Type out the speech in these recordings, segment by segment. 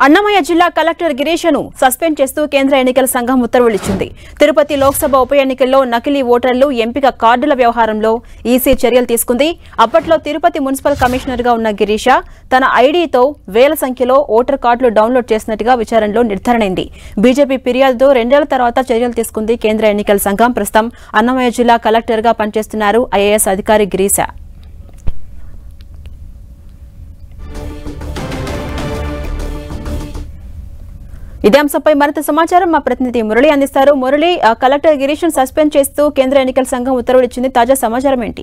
అన్నమయ్య జిల్లా collector గిరీష్ను suspend చేస్తూ కేంద్ర ఎన్నికల సంఘం ఉత్తర్వులు ఇచ్చింది. తిరుపతి లోక్సభ ఉప ఎన్నికల్లో నకిలీ ఓటర్లు ఎంపిక కార్డుల వ్యవహారంలో ఈసీ చర్యలు తీసుకుంది. అప్పట్లో తిరుపతి మున్సిపల్ కమిషనర్గా ఉన్న గిరీష తన ఐడీతో వేల సంఖ్యలో ఓటర్ కార్డులు డౌన్లోడ్ చేసినట్టుగా విచారణలో నిర్ధారణైంది. బీజేపీ ఫిర్యాదుతో 2 ఏళ్ల తర్వాత చర్యలు తీసుకుంది కేంద్ర ఎన్నికల సంఘం. ప్రస్తుతం అన్నమయ్య జిల్లా కలెక్టర్గా పనిచేస్తున్నారు ఐఏఎస్ అధికారి గిరీష. ఇదే అంశంపై మరింత సమాచారం మా ప్రతినిధి మురళి అందిస్తారు. మురళి, కలెక్టర్ గిరీష్ను సస్పెండ్ చేస్తూ కేంద్ర ఎన్నికల సంఘం ఉత్తర్వులు ఇచ్చింది. తాజా సమాచారం ఏంటి?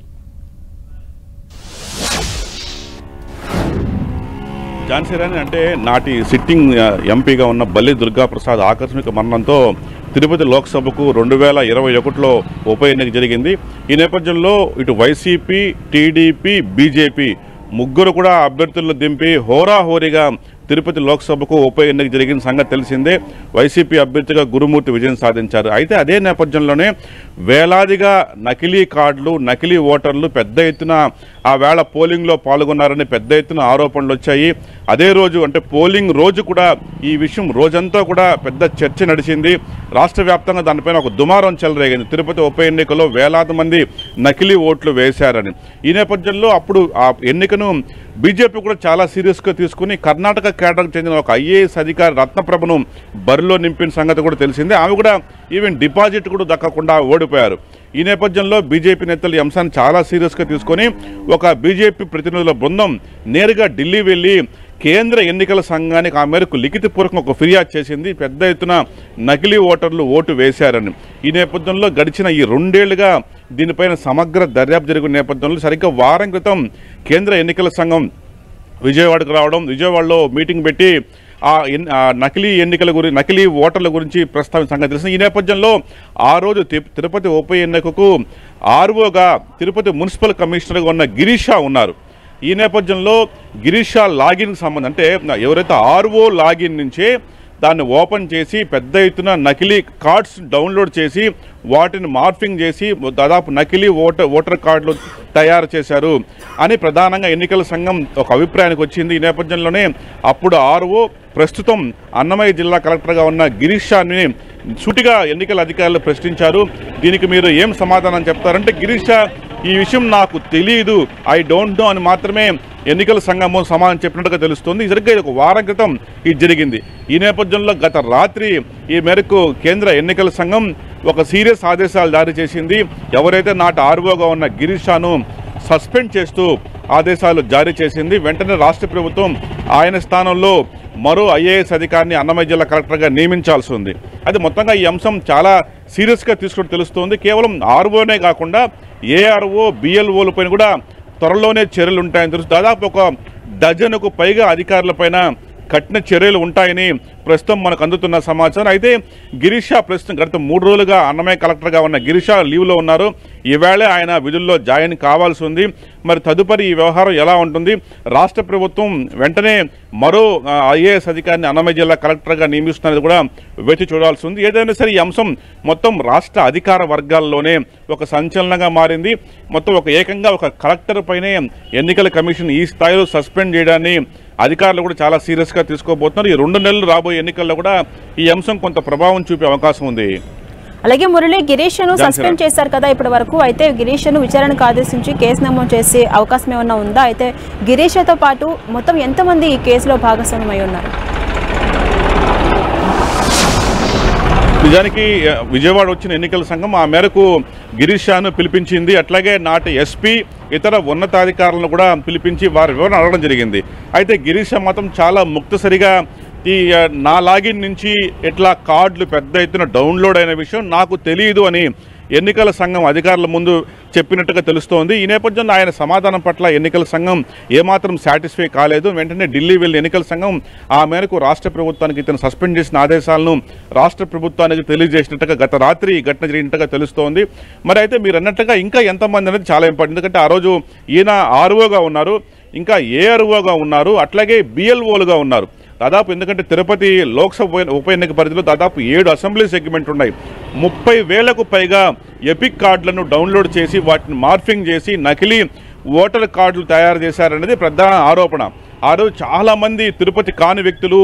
ఝాన్సీరాణి అంటే నాటి సిట్టింగ్ ఎంపీగా ఉన్న బల్లి దుర్గాప్రసాద్ ఆకస్మిక మరణంతో తిరుపతి లోక్సభకు 2021లో ఉప ఎన్నిక జరిగింది. ఈ నేపథ్యంలో ఇటు వైసీపీ, టీడీపీ, బీజేపీ ముగ్గురు కూడా అభ్యర్థులను దింపి హోరాహోరీగా తిరుపతి లోక్సభకు ఉప ఎన్నిక జరిగిన సంగతి తెలిసిందే. వైసీపీ అభ్యర్థిగా గురుమూర్తి విజయం సాధించారు. అయితే అదే నేపథ్యంలోనే వేలాదిగా నకిలీ కార్డులు, నకిలీ ఓటర్లు పెద్ద ఎత్తున ఆ వేళ పోలింగ్లో పాల్గొన్నారని పెద్ద ఎత్తున ఆరోపణలు వచ్చాయి. అదే రోజు అంటే పోలింగ్ రోజు కూడా ఈ విషయం రోజంతా కూడా పెద్ద చర్చ నడిచింది. రాష్ట్ర వ్యాప్తంగా దానిపైన ఒక దుమారం చెలరేగింది. తిరుపతి ఉప ఎన్నికలో వేలాది మంది నకిలీ ఓట్లు వేశారని. ఈ నేపథ్యంలో అప్పుడు ఆ ఎన్నికను బీజేపీ కూడా చాలా సీరియస్గా తీసుకుని కర్ణాటక కేడర్కు చెందిన ఒక ఐఏఎస్ అధికారి రత్నప్రభను బరిలో నింపిన సంగతి కూడా తెలిసిందే. ఆమె కూడా ఈవెన్ డిపాజిట్ కూడా దక్కకుండా ఓడిపోయారు. ఈ నేపథ్యంలో బీజేపీ నేతలు ఈ అంశాన్ని చాలా సీరియస్గా తీసుకొని ఒక బీజేపీ ప్రతినిధుల బృందం నేరుగా ఢిల్లీ వెళ్ళి కేంద్ర ఎన్నికల సంఘానికి ఆ మేరకు లిఖితపూర్వకంగా ఒక ఫిర్యాదు చేసింది. పెద్ద ఎత్తున నకిలీ ఓటర్లు ఓటు వేశారని. ఈ నేపథ్యంలో గడిచిన ఈ 2 ఏళ్లుగా దీనిపైన సమగ్ర దర్యాప్తు జరిగిన నేపథ్యంలో సరిగ్గా వారం క్రితం కేంద్ర ఎన్నికల సంఘం విజయవాడకు రావడం, విజయవాడలో మీటింగ్ పెట్టి ఆ నకిలీ ఓటర్ల గురించి ప్రస్తావించిన సంగతి తెలిసింది. ఈ నేపథ్యంలో ఆ రోజు తిరుపతి ఉప ఎన్నికకు ఆర్ఓగా తిరుపతి మున్సిపల్ కమిషనర్గా ఉన్న గిరీష ఉన్నారు. ఈ నేపథ్యంలో గిరీష లాగిన్కి సంబంధం అంటే ఎవరైతే ఆర్ఓ లాగిన్ నుంచే దాన్ని ఓపెన్ చేసి పెద్ద ఎత్తున నకిలీ కార్డ్స్ డౌన్లోడ్ చేసి వాటిని మార్ఫింగ్ చేసి దాదాపు నకిలీ ఓటర్ కార్డులు తయారు చేశారు అని ప్రధానంగా ఎన్నికల సంఘం ఒక అభిప్రాయానికి వచ్చింది. ఈ నేపథ్యంలోనే అప్పుడు ఆర్ఓ ప్రస్తుతం అన్నమయ్య జిల్లా కలెక్టర్గా ఉన్న గిరీషాని సూటిగా ఎన్నికల అధికారులు ప్రశ్నించారు. దీనికి మీరు ఏం సమాధానం చెప్తారంటే, గిరీష ఈ విషయం నాకు తెలియదు, ఐ డోంట్ నో అని మాత్రమే ఎన్నికల సంఘము సమాధానం చెప్పినట్టుగా తెలుస్తుంది. సరిగ్గా ఒక వారం క్రితం ఇది జరిగింది. ఈ నేపథ్యంలో గత రాత్రి ఈ మేరకు కేంద్ర ఎన్నికల సంఘం ఒక సీరియస్ ఆదేశాలు జారీ చేసింది. ఎవరైతే నాటి ఆర్ఓగా ఉన్న గిరీషాను సస్పెండ్ చేస్తూ ఆదేశాలు జారీ చేసింది. వెంటనే రాష్ట్ర ప్రభుత్వం ఆయన స్థానంలో మరో ఐఏఎస్ అధికారిని అన్నమయ్య జిల్లా కలెక్టర్గా నియమించాల్సి ఉంది. అది మొత్తంగా ఈ అంశం చాలా సీరియస్గా తీసుకుని తెలుస్తోంది. కేవలం ఆర్ఓనే కాకుండా ఏఆర్ఓ, బిఎల్ఓల పైన కూడా త్వరలోనే చర్యలు ఉంటాయని తెలుసు. దాదాపు ఒక డజనుకు పైగా అధికారులపైన కఠిన చర్యలు ఉంటాయని ప్రస్తుతం మనకు అందుతున్న సమాచారం. అయితే గిరీష ప్రస్తుతం గత 3 రోజులుగా అన్నమయ్య కలెక్టర్గా ఉన్న గిరీష లీవ్లో ఉన్నారు. ఈవేళ ఆయన విధుల్లో జాయిన్ కావాల్సి ఉంది. మరి తదుపరి ఈ వ్యవహారం ఎలా ఉంటుంది? రాష్ట్ర ప్రభుత్వం వెంటనే మరో ఐఏఎస్ అధికారిని అన్నమయ్య జిల్లా కలెక్టర్గా నియమిస్తున్నది కూడా వేచి చూడాల్సి ఉంది. ఏదైనా సరే ఈ అంశం మొత్తం రాష్ట్ర అధికార వర్గాల్లోనే ఒక సంచలనంగా మారింది. మొత్తం ఏకంగా ఒక కలెక్టర్ పైనే ఎన్నికల కమిషన్ ఈ స్థాయిలో సస్పెండ్ చేయడాన్ని అధికారులు కూడా చాలా సీరియస్గా తీసుకోబోతున్నారు. ఈ 2 నెలలు రాబోయే ఎన్నికల్లో కూడా ఈ అంశం కొంత ప్రభావం చూపే అవకాశం ఉంది. అలాగే మురళి, గిరీష్ను సస్పెండ్ చేశారు కదా ఇప్పటి వరకు. అయితే గిరీష్ను విచారణకు ఆదేశించి కేసు నమోదు చేసే అవకాశం ఏమన్నా ఉందా? అయితే గిరీష్తో పాటు మొత్తం ఎంతమంది ఈ కేసులో భాగస్వామ్యమై ఉన్నారు? నిజానికి విజయవాడ వచ్చిన ఎన్నికల సంఘం ఆ మేరకు గిరీషాను పిలిపించింది. అట్లాగే నాటి ఎస్పీ, ఇతర ఉన్నతాధికారులను కూడా పిలిపించి వారి వివరణ అడగడం జరిగింది. అయితే గిరీష మాత్రం చాలా ముక్తసరిగా ఈ నా లాగిన్ నుంచి ఎట్లా కార్డులు పెద్ద ఎత్తున డౌన్లోడ్ అయిన విషయం నాకు తెలియదు అని ఎన్నికల సంఘం అధికారుల ముందు చెప్పినట్టుగా తెలుస్తోంది. ఈ నేపథ్యంలో ఆయన సమాధానం పట్ల ఎన్నికల సంఘం ఏమాత్రం సాటిస్ఫై కాలేదు. వెంటనే ఢిల్లీ వెళ్ళి ఎన్నికల సంఘం ఆ మేరకు రాష్ట్ర ప్రభుత్వానికి ఇతను సస్పెండ్ చేసిన ఆదేశాలను రాష్ట్ర ప్రభుత్వానికి తెలియజేసినట్టుగా గత రాత్రి ఈ ఘటన జరిగినట్టుగా తెలుస్తోంది. మరి అయితే మీరు అన్నట్టుగా ఇంకా ఎంతమంది అనేది చాలా ఇంపార్టెంట్. ఎందుకంటే ఆ రోజు ఈయన ఆర్ఓగా ఉన్నారు, ఇంకా ఏఆర్ఓగా ఉన్నారు, అట్లాగే బిఎల్ఓలుగా ఉన్నారు. దాదాపు ఎందుకంటే తిరుపతి లోక్సభ ఉప ఎన్నిక పరిధిలో దాదాపు 7 అసెంబ్లీ సెగ్మెంట్ ఉన్నాయి. 30,000కు పైగా ఎపిక్ కార్డులను డౌన్లోడ్ చేసి వాటిని మార్ఫింగ్ చేసి నకిలీ ఓటర్ కార్డులు తయారు చేశారనేది ప్రధాన ఆరోపణ. ఆ రోజు చాలామంది తిరుపతి కాని వ్యక్తులు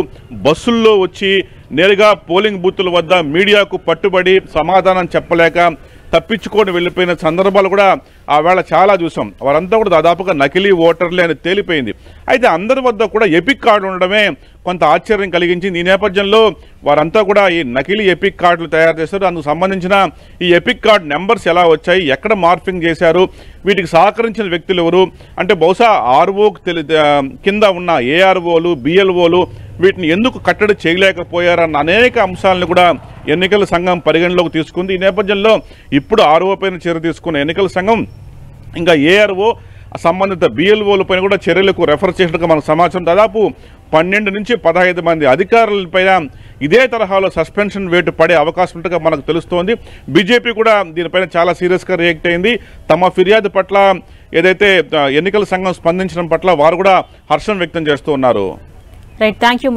బస్సుల్లో వచ్చి నేరుగా పోలింగ్ బూతుల వద్ద మీడియాకు పట్టుబడి సమాధానం చెప్పలేక తప్పించుకొని వెళ్ళిపోయిన సందర్భాలు కూడా ఆవేళ చాలా చూసాం. వారంతా కూడా దాదాపుగా నకిలీ ఓటర్లే అని తేలిపోయింది. అయితే అందరి వద్ద కూడా ఎపిక్ కార్డు ఉండడమే కొంత ఆశ్చర్యం కలిగించింది. ఈ నేపథ్యంలో వారంతా కూడా ఈ నకిలీ ఎపిక్ కార్డులు తయారు చేశారు. అందుకు సంబంధించిన ఈ ఎపిక్ కార్డు నెంబర్స్ ఎలా వచ్చాయి, ఎక్కడ మార్పింగ్ చేశారు, వీటికి సహకరించిన వ్యక్తులు ఎవరు, అంటే బహుశా ఆర్ఓ కింద ఉన్న ఏఆర్ఓలు బిఎల్ఓలు వీటిని ఎందుకు కట్టడి చేయలేకపోయారన్న అనేక అంశాలను కూడా ఎన్నికల సంఘం పరిగణలోకి తీసుకుంది. ఈ నేపథ్యంలో ఇప్పుడు ఆర్ఓ పైన చర్య తీసుకున్న ఎన్నికల సంఘం ఇంకా ఏఆర్ఓ సంబంధిత బిఎల్ఓల పైన కూడా చర్యలకు రెఫర్ చేసినట్టుగా మనకు సమాచారం. దాదాపు 12 నుంచి 15 మంది అధికారులపైన ఇదే తరహాలో సస్పెన్షన్ వేటు పడే అవకాశం ఉంటుందిగా మనకు తెలుస్తోంది. బీజేపీ కూడా దీనిపైన చాలా సీరియస్గా రియాక్ట్ అయింది. తమ ఫిర్యాదు పట్ల ఏదైతే ఎన్నికల సంఘం స్పందించడం పట్ల వారు కూడా హర్షం వ్యక్తం చేస్తూ ఉన్నారు. Right, thank you.